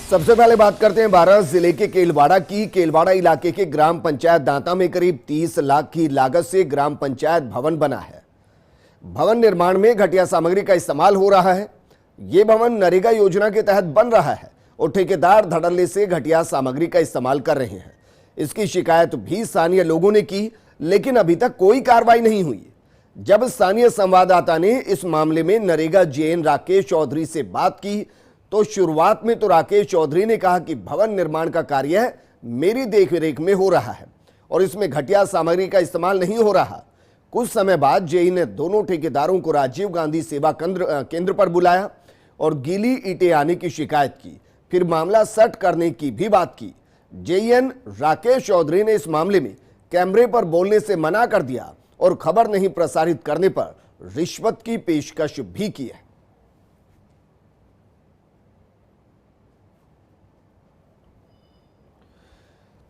सबसे पहले बात करते हैं बारां जिले के केलवाड़ा की। केलवाड़ा इलाके के ग्राम पंचायत दांता में करीब 30 लाख की लागत से ग्राम पंचायत भवन बना है। भवन निर्माण में घटिया सामग्री का इस्तेमाल हो रहा है। यह भवन नरेगा योजना के तहत बन रहा है और ठेकेदार धड़ल्ले से घटिया सामग्री का इस्तेमाल कर रहे हैं। इसकी शिकायत भी स्थानीय लोगों ने की, लेकिन अभी तक कोई कार्रवाई नहीं हुई। जब स्थानीय संवाददाता ने इस मामले में नरेगा जेएन राकेश चौधरी से बात की तो शुरुआत में तो राकेश चौधरी ने कहा कि भवन निर्माण का कार्य मेरी देखरेख में हो रहा है और इसमें घटिया सामग्री का इस्तेमाल नहीं हो रहा। कुछ समय बाद जेई ने दोनों ठेकेदारों को राजीव गांधी सेवा केंद्र पर बुलाया और गीली ईंटें आने की शिकायत की। फिर मामला सेट करने की भी बात की। जेईएन राकेश चौधरी ने इस मामले में कैमरे पर बोलने से मना कर दिया और खबर नहीं प्रसारित करने पर रिश्वत की पेशकश भी की है।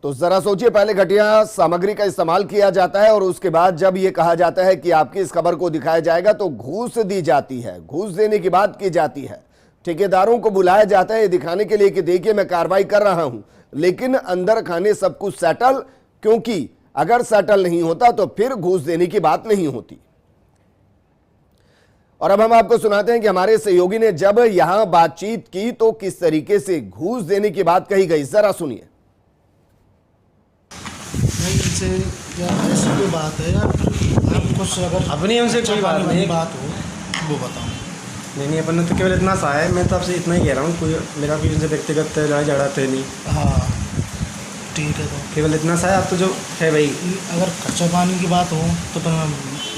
तो जरा सोचिए, पहले घटिया सामग्री का इस्तेमाल किया जाता है और उसके बाद जब यह कहा जाता है कि आपकी इस खबर को दिखाया जाएगा तो घूस दी जाती है। घूस देने की बात की जाती है। ठेकेदारों को बुलाया जाता है दिखाने के लिए कि देखिए मैं कार्रवाई कर रहा हूं, लेकिन अंदर खाने सब कुछ सेटल, क्योंकि अगर सेटल नहीं होता तो फिर घूस देने की बात नहीं होती। और अब हम आपको सुनाते हैं कि हमारे सहयोगी ने जब यहां बातचीत की तो किस तरीके से घूस देने की बात कही गई, जरा सुनिए। इनसे या ऐसी कोई बात है या आप कुछ अगर अपनी उनसे कोई बात नहीं, बात हो वो बताओ। नहीं अपन ने तो केवल इतना सा है, मैं तो आपसे इतना ही कह रहा हूँ, कोई मेरा भी उनसे व्यक्तिगत लड़ाई झगड़ा तो नहीं। हाँ ठीक है, तो केवल इतना सा है। आप तो जो है भाई, अगर खर्चा पानी की बात हो तो फिर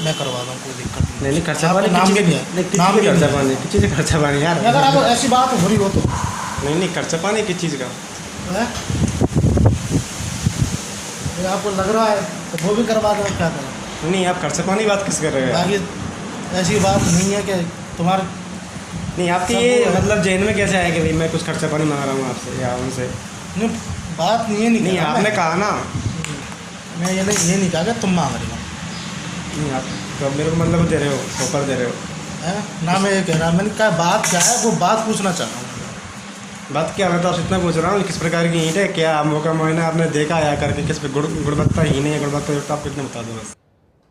मैं करवा दूँ, कोई दिक्कत नहीं। नहीं खर्चा पानी नाम के लिए नाम के खर्चा पानी किस चीज़ का खर्चा पानी यार। अगर आप ऐसी बात हो रही हो तो नहीं खर्चा पानी किस चीज़ का आपको लग रहा है तो वो भी करवा दो, क्या करें। नहीं, आप खर्चा पानी बात किस कर रहे हैं? बाकी ऐसी बात नहीं है कि तुम्हारे नहीं आपकी ये मतलब जेन में कैसे आया कि भाई मैं कुछ खर्चा पानी मांग रहा हूँ आपसे या उनसे? नहीं बात नहीं आपने कहा ना, मैं ये नहीं कहा कि तुम मांग रहे हो। नहीं आप तो मेरे को मतलब दे रहे हो, ऑफर दे रहे हो ना। मैं ये कह रहा, मैंने कहा बात क्या है, वो बात पूछना चाह रहा हूँ। बात क्या, मैं तो आपसे इतना पूछ रहा हूँ किस प्रकार की ईंट है, क्या मौका मुआयना आपने देखा आया करके, किस पे गुणवत्ता ही नहीं है, गुणवत्ता युक्त आप कितने बता दो बस।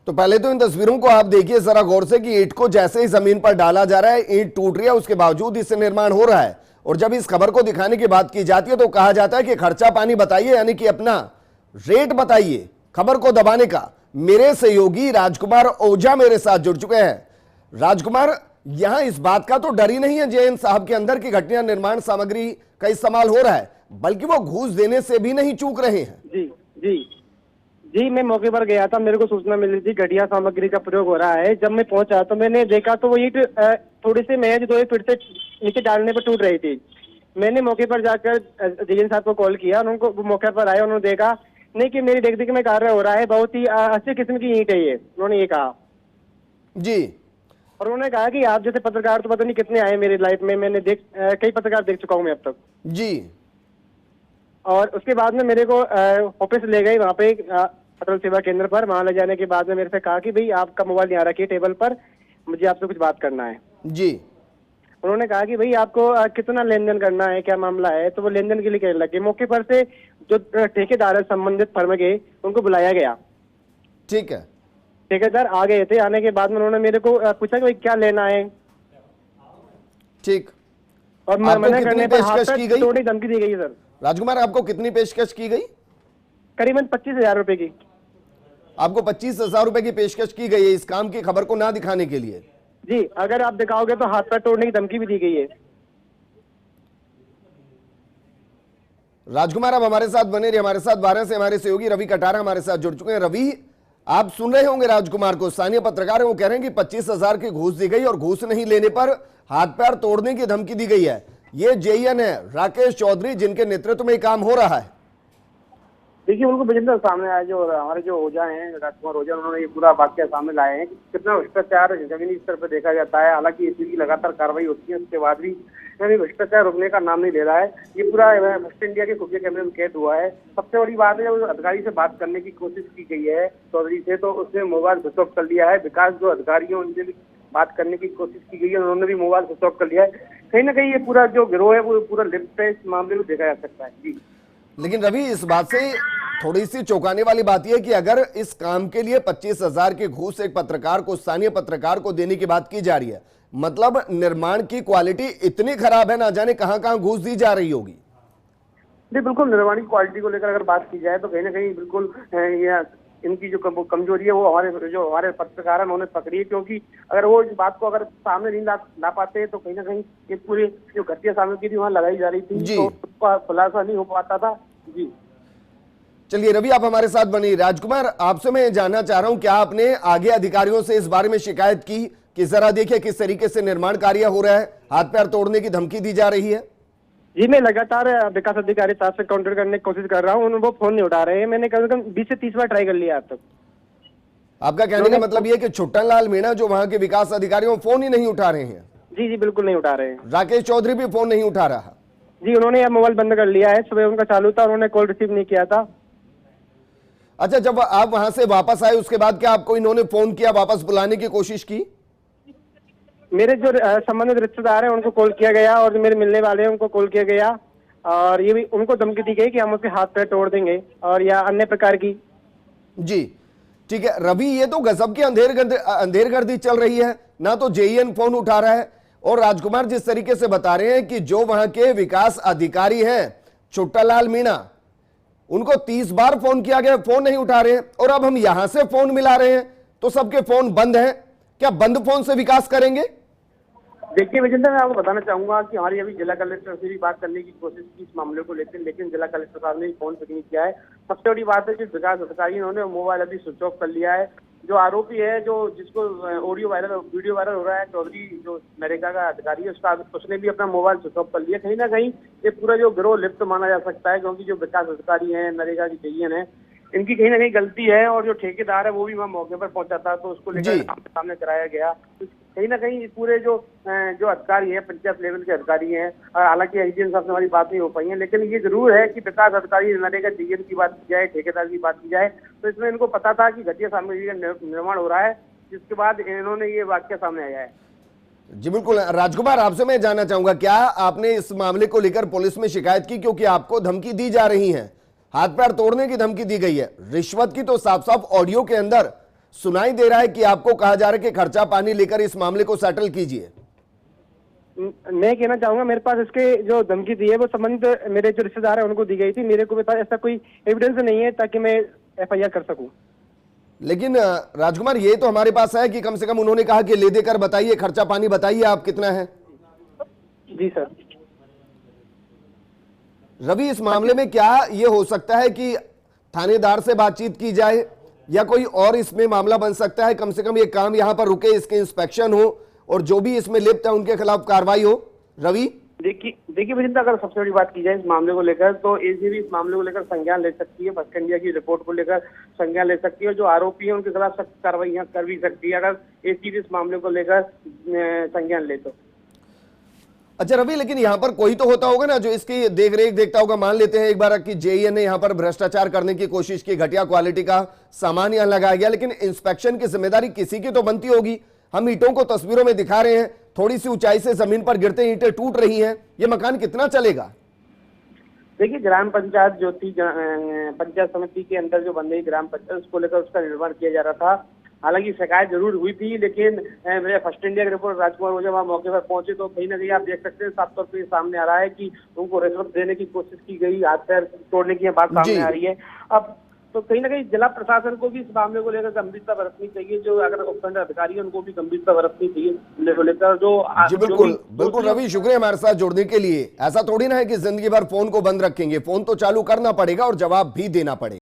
तो पहले तो इन तस्वीरों को आप देखिए जरा गौर से कि ईंट को जैसे ही जमीन पर डाला जा रहा है ईंट टूट रही है, उसके बावजूद इससे निर्माण हो रहा है। और जब इस खबर को दिखाने की बात की जाती है तो कहा जाता है कि खर्चा पानी बताइए, यानी कि अपना रेट बताइए खबर को दबाने का। मेरे सहयोगी राजकुमार ओझा मेरे साथ जुड़ चुके हैं। राजकुमार, यहां इस बात का तो डर ही नहीं है जेएन साहब के अंदर की घटिया निर्माण सामग्री का इस्तेमाल हो रहा है, बल्कि वो घूस देने से भी नहीं चूक रहे हैं। जी जी जी, मैं मौके पर गया था, मेरे को सूचना मिल रही थी घटिया सामग्री का प्रयोग हो रहा है। जब मैं पहुंचा तो मैंने देखा तो वो ईंट थोड़ी सी महज दो फिर से नीचे डालने पर टूट रही थी। मैंने मौके पर जाकर जेएन साहब को कॉल किया, उनको मौके पर आए, उन्होंने देखा नहीं कि मेरी देख में कार्य हो रहा है, बहुत ही अच्छी किस्म की ईंट है ये, उन्होंने ये कहा जी। और उन्होंने कहा कि आप जैसे पत्रकार तो पता नहीं कितने आए मेरी लाइफ में, मैंने कई पत्रकार देख चुका हूँ मैं अब तक जी। और उसके बाद में मेरे को ऑफिस ले गई वहाँ पे अटल सेवा केंद्र पर। वहाँ ले जाने के बाद में मेरे से कहा कि भाई आपका मोबाइल यहाँ रखिए टेबल पर, मुझे आपसे कुछ बात करना है। जी। उन्होंने कहा कि भाई आपको कितना लेन देन करना है, क्या मामला है, तो वो लेन देन के लिए कहने लगे। मौके पर से जो ठेकेदार है संबंधित फर्म के, उनको बुलाया गया। ठीक है। ठेकेदार आ गए थे। आने के बाद में उन्होंने मेरे को पूछा कि भाई क्या लेना है। ठीक। और मना करने पर हाथ पे तोड़ने की धमकी दी गई है। सर राजकुमार, आपको कितनी पेशकश की गई? करीबन 25,000 रुपए की। आपको 25,000 रुपए की पेशकश की गई है इस काम की खबर को ना दिखाने के लिए? जी, अगर आप दिखाओगे तो हाथ पैर तोड़ने की धमकी भी दी गई है। राजकुमार, अब हमारे साथ बने रहिए। हमारे साथ बारह से हमारे सहयोगी रवि कटारा हमारे साथ जुड़ चुके हैं। रवि, आप सुन रहे होंगे राजकुमार को, स्थानीय पत्रकार है, वो कह रहे हैं कि 25,000 की घूस दी गई और घूस नहीं लेने पर हाथ पैर तोड़ने की धमकी दी गई है। ये जेईएन है राकेश चौधरी, जिनके नेतृत्व में काम हो रहा है। देखिए, उनको विजिलेंस सामने आया, जो हमारे जो ओझा हैं, राजकुमार ओझा, उन्होंने ये पूरा वाक्य सामने लाए हैं कि कितना भ्रष्टाचार जमीनी स्तर पर देखा जाता है। हालांकि इसकी लगातार कार्रवाई होती है, उसके बाद भी यानी भ्रष्टाचार रुकने का नाम नहीं ले रहा है। ये पूरा वेस्ट इंडिया के खुफिया कैमरे में कैद हुआ है। सबसे बड़ी बात है, जब अधिकारी से बात करने की कोशिश की गई है चौधरी से, तो उसने मोबाइल स्विच ऑफ कर लिया है। विकास जो अधिकारी हैं उनसे बात करने की कोशिश की गई है, उन्होंने भी मोबाइल स्विच ऑफ कर लिया है। कहीं ना कहीं ये पूरा जो गिरोह है वो पूरा लिप्त है, इस मामले को देखा जा सकता है। जी लेकिन रवि, इस बात से थोड़ी सी चौंकाने वाली बात यह है कि अगर इस काम के लिए 25,000 की घूस एक पत्रकार को, स्थानीय पत्रकार को देने की बात की जा रही है, मतलब निर्माण की क्वालिटी इतनी खराब है, ना जाने कहां कहां घूस दी जा रही होगी। नहीं, बिल्कुल निर्माण की क्वालिटी को लेकर अगर बात की जाए तो कहीं ना कहीं बिल्कुल ये इनकी जो कमजोरी है वो हमारे पत्रकार हैं उन्होंने पकड़ी है, क्योंकि अगर वो इस बात को अगर सामने नहीं ला पाते तो कहीं ना कहीं ये पूरी जो घटिया सामग्री वहाँ लगाई जा रही थी तो उसका खुलासा नहीं हो पाता था। जी चलिए रवि, आप हमारे साथ बनिए। राजकुमार, आपसे मैं जानना चाह रहा हूं, क्या आपने आगे अधिकारियों से इस बारे में शिकायत की कि जरा देखिए किस तरीके से निर्माण कार्य हो रहा है, हाथ पैर तोड़ने की धमकी दी जा रही है? जी, मैं लगातार विकास अधिकारी साहब से काउंटर करने की कोशिश कर रहा हूँ, वो फोन नहीं उठा रहे हैं। मैंने कम से कम 20 से 30 बार ट्राई कर लिया आज तक। आपका कहने का मतलब यह कि छुट्टन लाल मीणा जो वहां के विकास अधिकारी हैं, फोन ही नहीं उठा रहे हैं? जी जी, बिल्कुल नहीं उठा रहे हैं। राकेश चौधरी भी फोन नहीं उठा रहा? जी, उन्होंने अब मोबाइल बंद कर लिया है, सुबह उनका चालू था, उन्होंने कॉल रिसीव नहीं किया था। अच्छा, जब आप वहां से वापस आए उसके बाद क्या आपको इन्होंने फोन किया, वापस बुलाने की कोशिश की? मेरे जो संबंधित रिश्तेदार हैं उनको कॉल किया गया और जो मेरे मिलने वाले हैं उनको कॉल किया गया और ये भी उनको धमकी दी गई कि हम उसके हाथ पैर तोड़ देंगे और या अन्य प्रकार की। जी ठीक है रवि, ये तो गजब की अंधेरगर्दी चल रही है, ना तो जेईएन फोन उठा रहा है और राजकुमार जिस तरीके से बता रहे हैं कि जो वहां के विकास अधिकारी हैं छुट्टालाल मीणा, उनको 30 बार फोन किया गया, फोन नहीं उठा रहे हैं, और अब हम यहां से फोन मिला रहे हैं तो सबके फोन बंद हैं। क्या बंद फोन से विकास करेंगे? देखिए विजेंद्र, मैं आपको बताना चाहूंगा कि हमारी अभी जिला कलेक्टर से भी बात करने की कोशिश की इस मामले को लेकर, लेकिन जिला कलेक्टर साहब ने फोन पिक नहीं किया है। सबसे बड़ी बात है कि विकास अधिकारी इन्होंने मोबाइल अभी स्विच ऑफ कर लिया है। जो आरोपी है, जो जिसको वीडियो वायरल हो रहा है, चौधरी जो नरेगा का अधिकारी है, उसने भी अपना मोबाइल स्विच ऑफ कर लिया। कहीं ना कहीं ये पूरा जो गिरोह लिप्त माना जा सकता है, क्योंकि जो विकास अधिकारी है, नरेगा की जेईएन है, इनकी कहीं ना कहीं गलती है और जो ठेकेदार है वो भी वहाँ मौके पर पहुंचा था तो उसको लेकर सामने कराया गया। तो कहीं ना कहीं पूरे जो अधिकारी है, पंचायत लेवल के अधिकारी हैं, और हालांकि एसडीएम साहब से हमारी बात नहीं हो पाई है, लेकिन ये जरूर है कि विकास अधिकारी नरेगा जेईएन की बात की जाए, ठेकेदार की बात की जाए, तो इसमें इनको पता था कि घटिया सामग्री का निर्माण हो रहा है, जिसके बाद इन्होंने ये वाक्य सामने आया है। जी बिल्कुल। राजकुमार, आपसे मैं जानना चाहूंगा, क्या आपने इस मामले को लेकर पुलिस में शिकायत की? क्योंकि आपको धमकी दी जा रही है, हाथ पैर तोड़ने की धमकी दी गई है, रिश्वत की तो साफ साफ ऑडियो के अंदर सुनाई दे रहा है कि आपको कहा जा रहा है कि खर्चा पानी लेकर इस मामले को सेटल कीजिए। मैं कहना चाहूंगा, मेरे पास इसके जो धमकी दी है वो संबंधित मेरे जो रिश्तेदार है उनको दी गई थी। मेरे को पास ऐसा कोई एविडेंस नहीं है ताकि मैं एफआईआर कर सकूं। लेकिन राजकुमार, ये तो हमारे पास है कि कम से कम उन्होंने कहा कि ले देकर बताइए, खर्चा पानी बताइए आप कितना है। जी सर। रवि, इस मामले में क्या ये हो सकता है कि थानेदार से बातचीत की जाए या कोई और इसमें मामला बन सकता है? कम से कम ये काम यहां पर रुके, इसके इंस्पेक्शन हो और जो भी इसमें लिप्त है उनके खिलाफ कार्रवाई हो। रवि, देखिए विजेंद्र, अगर सबसे बड़ी बात की जाए इस मामले को लेकर तो एसीबी इस मामले को लेकर संज्ञान ले सकती है, फर्स्ट इंडिया की रिपोर्ट को लेकर संज्ञान ले सकती है और जो आरोपी है उनके खिलाफ सख्त कार्रवाई कर भी सकती है अगर एसीबी इस मामले को लेकर संज्ञान ले तो। अच्छा रवि, लेकिन यहां पर कोई तो होता होगा ना जो इसकी देख रेख देखता होगा। मान लेते हैं एक बार कि जेईएन ने यहां पर भ्रष्टाचार करने की कोशिश की, घटिया क्वालिटी का सामान यहां लगाया गया, लेकिन इंस्पेक्शन की जिम्मेदारी किसी की तो बनती होगी। हम ईंटों को तस्वीरों में दिखा रहे हैं, थोड़ी सी ऊंचाई से जमीन पर गिरते ईंटें टूट रही हैं, ये मकान कितना चलेगा? देखिए, ग्राम पंचायत जो थी, पंचायत समिति के अंदर जो बन रही ग्राम पंचायत, उसको लेकर उसका निर्माण किया जा रहा था। हालांकि शिकायत जरूर हुई थी, लेकिन मेरे फर्स्ट इंडिया की रिपोर्ट राजकुमार वो जब वहाँ मौके पर पहुंचे तो कहीं ना कहीं आप देख सकते हैं साफ तौर पर सामने आ रहा है कि उनको रिश्वत देने की कोशिश की गई, हाथ पैर तोड़ने की बात सामने आ रही है। अब तो कहीं ना कहीं जिला प्रशासन को भी इस मामले को लेकर गंभीरता बरतनी चाहिए, जो अगर उपखंड अधिकारी है उनको भी गंभीरता बरतनी चाहिए लेकर जो। जी बिल्कुल बिल्कुल रवि, शुक्रिया हमारे साथ जुड़ने के लिए। ऐसा थोड़ी ना है कि जिंदगी भर फोन को बंद रखेंगे, फोन तो चालू करना पड़ेगा और जवाब भी देना पड़ेगा।